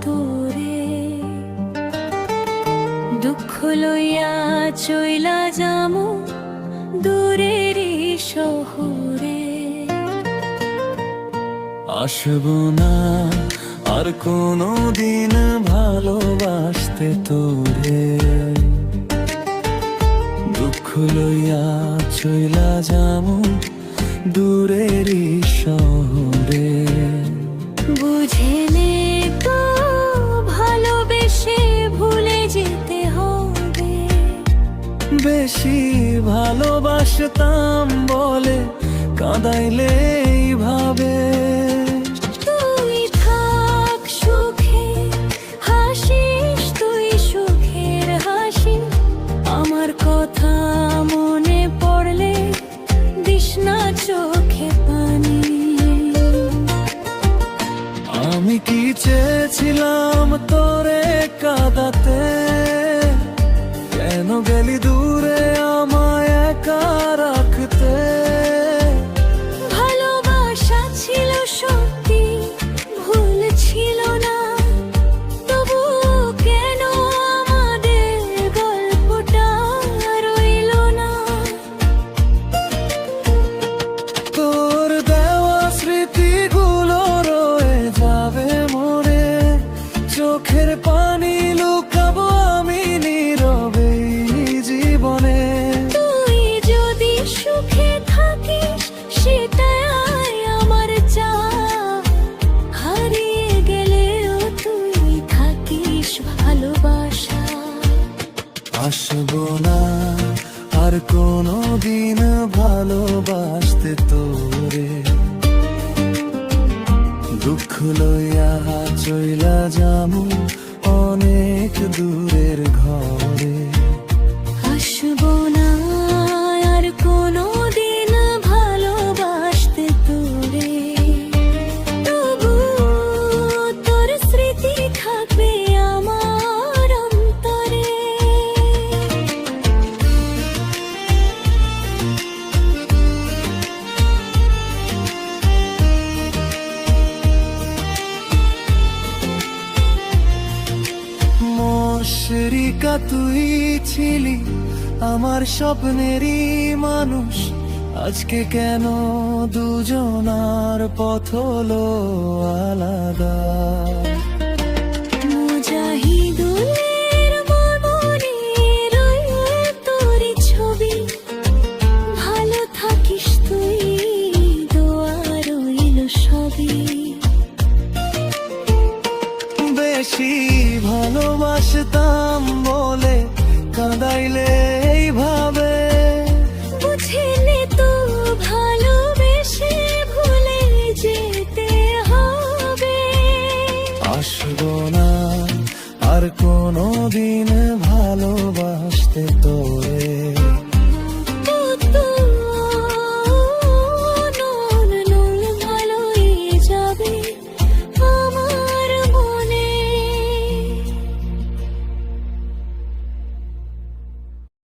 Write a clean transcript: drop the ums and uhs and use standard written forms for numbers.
তোরে। দুঃখ লইয়া চইলা যামু দূরেরই শহরে। আসবো না আর কোনো দিন ভালোবাসতে তোরে। দুঃখ লইয়া চইলা যামু দূরেরই শহরে। বুঝে নে তো ভালোবেসে ভুলে যেতে হবে। বেশি ভালোবাসতাম বলে কাঁদাইলে এইভাবে। তুই থাক সুখে, হাসিস তুই সুখের হাসি। আমার কথা মনে পড়লে দিস না চোখে পানি। আমি কি চেয়েছিলাম তোরে কাঁদাতে, কেন গেলি দূরে আমায় একা রাখতে। ভালোবাসা ছিল সত্যি, ভুল ছিল না, তবু কেন আমাদের গল্পটা রইল না। তোর দেওয়া স্মৃতিগুলো রয়ে যাবে মরে, চোখের পানি লুকাবো আমি নীরবে জীবনে। তুই যদি সুখে থাকিস সেটাই আমার চাওয়া। হারিয়ে গেলেও তুই থাকিস ভালোবাসা। আসবো না আর কোনো দিন ভালোবাসতে তোরে। দুঃখ লইয়া চইলা যামু অনেক দূরের ঘরে। আসবো না আর কোনো দিন ভালোবাসতে তোরে, তবু তোর স্মৃতি থাকবে আমার অন্তরে। মশরিকা তুই ছিলি আমার স্বপ্নেরই মানুষ, আজকে কেন দুজনার পথ হলো আলাদা। মুজাহিদুলের মনে রইল তোরই ছবি। ভালো থাকিস তুই, দোয়া রইল সবই। বেশি ভালোবাসতাম বলে কাঁদাইলে এইভাবে। বুঝে নে তো ভালোবেসে ভুলে যেতে হবে। আসবো না আর কোনো দিন ভালোবাসতে তোরে।